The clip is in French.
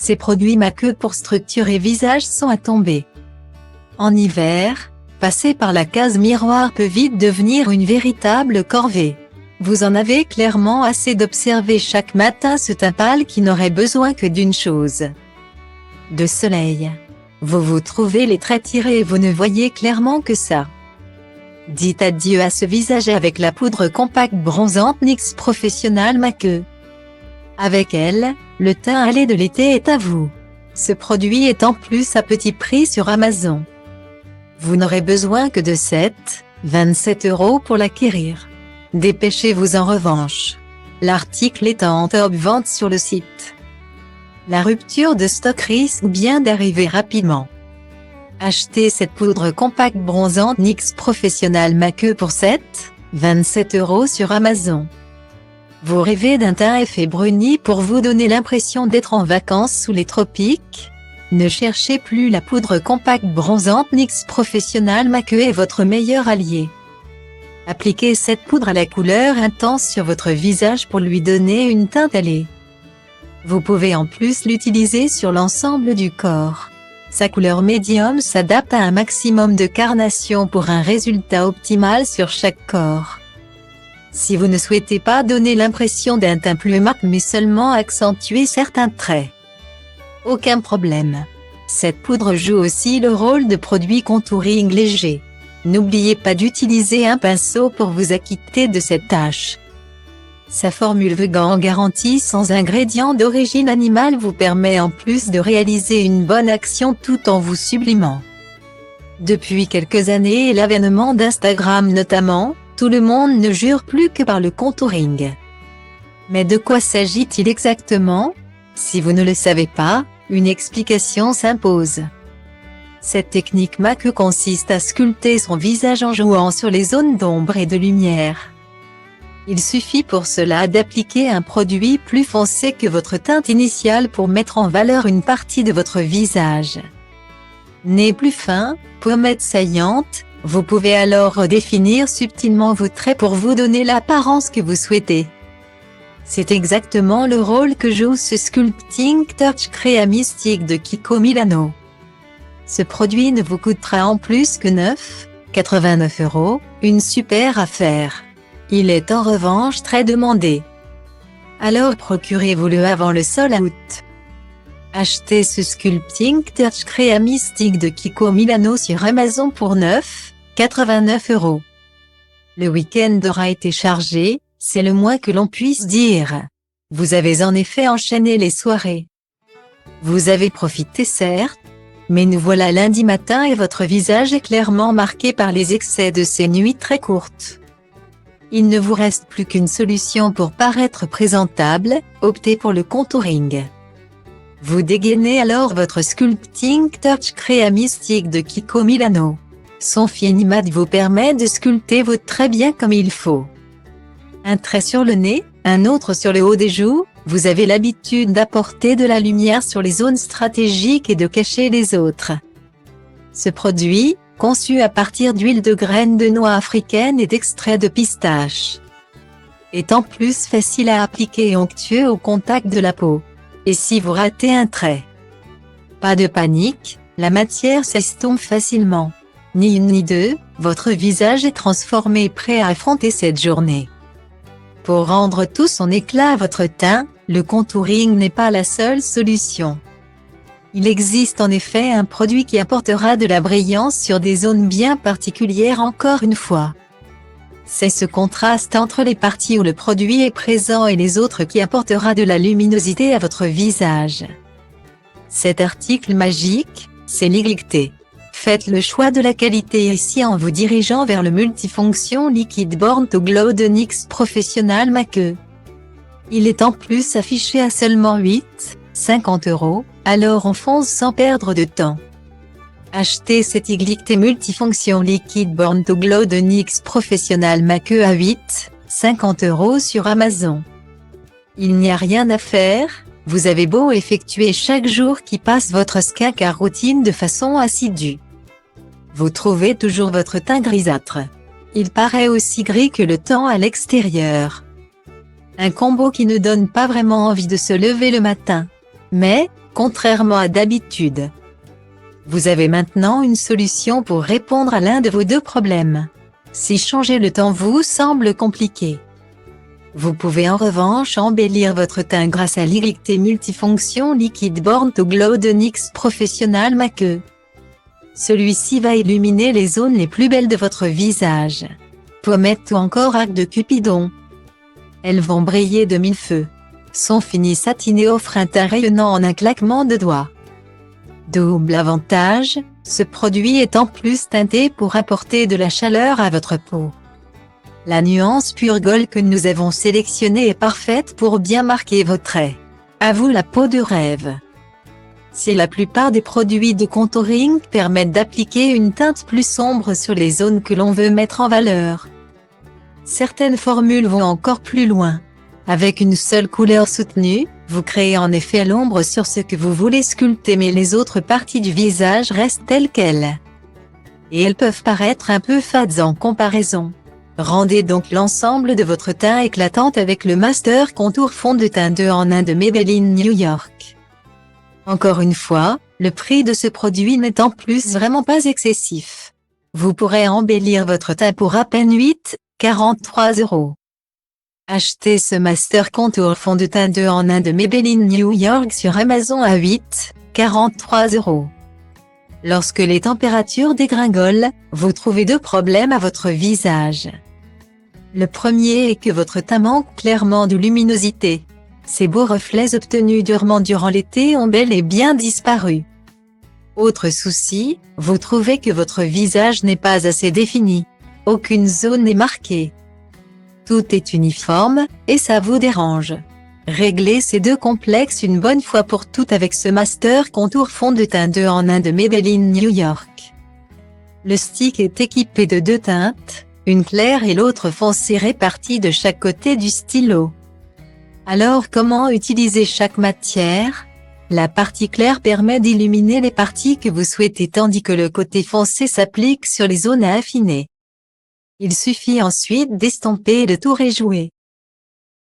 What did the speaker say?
Ces produits Make pour structurer visage sont à tomber. En hiver, passer par la case miroir peut vite devenir une véritable corvée. Vous en avez clairement assez d'observer chaque matin ce teint pâle qui n'aurait besoin que d'une chose. De soleil. Vous vous trouvez les traits tirés et vous ne voyez clairement que ça. Dites adieu à ce visage avec la poudre compacte bronzante NYX Professional Make. Avec elle, le teint allé de l'été est à vous. Ce produit est en plus à petit prix sur Amazon. Vous n'aurez besoin que de 27 € pour l'acquérir. Dépêchez-vous en revanche. L'article est en top vente sur le site. La rupture de stock risque bien d'arriver rapidement. Achetez cette poudre compacte bronzante NYX Professional Make pour 27 € sur Amazon. Vous rêvez d'un teint effet bruni pour vous donner l'impression d'être en vacances sous les tropiques? Ne cherchez plus, la poudre compacte bronzante NYX Professional Make est votre meilleur allié. Appliquez cette poudre à la couleur intense sur votre visage pour lui donner une teinte allée. Vous pouvez en plus l'utiliser sur l'ensemble du corps. Sa couleur médium s'adapte à un maximum de carnation pour un résultat optimal sur chaque corps. Si vous ne souhaitez pas donner l'impression d'un teint plus mat mais seulement accentuer certains traits, aucun problème. Cette poudre joue aussi le rôle de produit contouring léger. N'oubliez pas d'utiliser un pinceau pour vous acquitter de cette tâche. Sa formule vegan garantie sans ingrédients d'origine animale vous permet en plus de réaliser une bonne action tout en vous sublimant. Depuis quelques années et l'avènement d'Instagram notamment, tout le monde ne jure plus que par le contouring. Mais de quoi s'agit-il exactement? Si vous ne le savez pas, une explication s'impose. Cette technique Make consiste à sculpter son visage en jouant sur les zones d'ombre et de lumière. Il suffit pour cela d'appliquer un produit plus foncé que votre teinte initiale pour mettre en valeur une partie de votre visage. Nez plus fin, pommettes saillantes, vous pouvez alors redéfinir subtilement vos traits pour vous donner l'apparence que vous souhaitez. C'est exactement le rôle que joue ce Sculpting Touch Créa Mystique de Kiko Milano. Ce produit ne vous coûtera en plus que 9,89 €, une super affaire. Il est en revanche très demandé. Alors procurez-vous-le avant le sold out. Achetez ce Sculpting Touch Créa Mystique de Kiko Milano sur Amazon pour 9,89 €. Le week-end aura été chargé, c'est le moins que l'on puisse dire. Vous avez en effet enchaîné les soirées. Vous avez profité certes, mais nous voilà lundi matin et votre visage est clairement marqué par les excès de ces nuits très courtes. Il ne vous reste plus qu'une solution pour paraître présentable, optez pour le contouring. Vous dégainez alors votre Sculpting Touch Créa Mystique de Kiko Milano. Son fini mat vous permet de sculpter vos traits bien comme il faut. Un trait sur le nez, un autre sur le haut des joues, vous avez l'habitude d'apporter de la lumière sur les zones stratégiques et de cacher les autres. Ce produit, conçu à partir d'huile de graines de noix africaines et d'extrait de pistache, est en plus facile à appliquer et onctueux au contact de la peau. Et si vous ratez un trait? Pas de panique, la matière s'estompe facilement. Ni une ni deux, votre visage est transformé et prêt à affronter cette journée. Pour rendre tout son éclat à votre teint, le contouring n'est pas la seule solution. Il existe en effet un produit qui apportera de la brillance sur des zones bien particulières encore une fois. C'est ce contraste entre les parties où le produit est présent et les autres qui apportera de la luminosité à votre visage. Cet article magique, c'est l'IGLICT. Faites le choix de la qualité ici en vous dirigeant vers le multifonction Liquid Born to Glow de NYX Professional Make. Il est en plus affiché à seulement 8,50 €, alors on fonce sans perdre de temps. Achetez cet IGLICT multifonction Liquid Born to Glow de NYX Professional Make à 8,50 € sur Amazon. Il n'y a rien à faire, vous avez beau effectuer chaque jour qui passe votre skincare routine de façon assidue. Vous trouvez toujours votre teint grisâtre. Il paraît aussi gris que le temps à l'extérieur. Un combo qui ne donne pas vraiment envie de se lever le matin. Mais, contrairement à d'habitude. Vous avez maintenant une solution pour répondre à l'un de vos deux problèmes. Si changer le teint vous semble compliqué, vous pouvez en revanche embellir votre teint grâce à l'IGT Multifonction Liquid Born to Glow de NYX Professional Make. Celui-ci va illuminer les zones les plus belles de votre visage. Pommettes ou encore arcs de Cupidon. Elles vont briller de mille feux. Son fini satiné offre un teint rayonnant en un claquement de doigts. Double avantage, ce produit est en plus teinté pour apporter de la chaleur à votre peau. La nuance Pure Gold que nous avons sélectionnée est parfaite pour bien marquer vos traits. À vous la peau de rêve. Si la plupart des produits de contouring permettent d'appliquer une teinte plus sombre sur les zones que l'on veut mettre en valeur, certaines formules vont encore plus loin. Avec une seule couleur soutenue, vous créez en effet l'ombre sur ce que vous voulez sculpter mais les autres parties du visage restent telles quelles. Et elles peuvent paraître un peu fades en comparaison. Rendez donc l'ensemble de votre teint éclatante avec le Master Contour Fond de teint 2 en 1 de Maybelline New York. Encore une fois, le prix de ce produit n'est en plus vraiment pas excessif. Vous pourrez embellir votre teint pour à peine 8,43 €. Achetez ce Master Contour Fond de teint 2 en 1 de Maybelline New York sur Amazon à 8,43 €. Lorsque les températures dégringolent, vous trouvez deux problèmes à votre visage. Le premier est que votre teint manque clairement de luminosité. Ces beaux reflets obtenus durement durant l'été ont bel et bien disparu. Autre souci, vous trouvez que votre visage n'est pas assez défini. Aucune zone n'est marquée. Tout est uniforme, et ça vous dérange. Réglez ces deux complexes une bonne fois pour toutes avec ce Master Contour Fond de teint 2 en 1 de Maybelline New York. Le stick est équipé de deux teintes, une claire et l'autre foncée réparties de chaque côté du stylo. Alors comment utiliser chaque matière? La partie claire permet d'illuminer les parties que vous souhaitez tandis que le côté foncé s'applique sur les zones à affiner. Il suffit ensuite d'estomper et de tout réjouer.